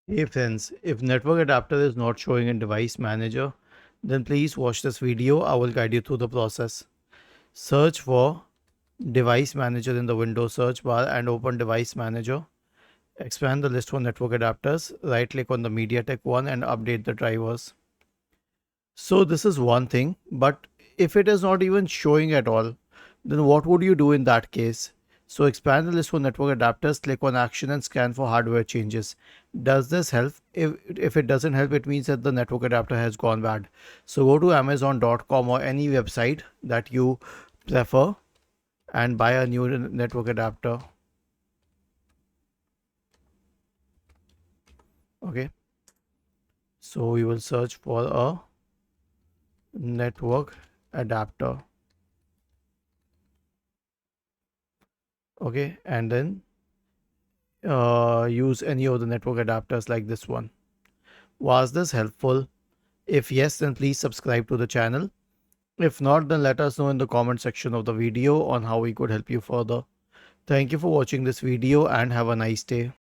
Hey friends, if network adapter is not showing in device manager, then please watch this video. I will guide you through the process. Search for device manager in the Windows search bar and open device manager. Expand the list for network adapters. Right click on the MediaTek one and update the drivers. So this is one thing, but if it is not even showing at all, then what would you do in that case? So expand the list for network adapters, click on action and scan for hardware changes. Does this help? If it doesn't help, it means that the network adapter has gone bad. So go to amazon.com or any website that you prefer and buy a new network adapter. Okay. So we will search for a network adapter. Okay, and then use any of the network adapters like this one. Was this helpful? If yes, then please subscribe to the channel. If not, then let us know in the comment section of the video on how we could help you further. Thank you for watching this video and have a nice day.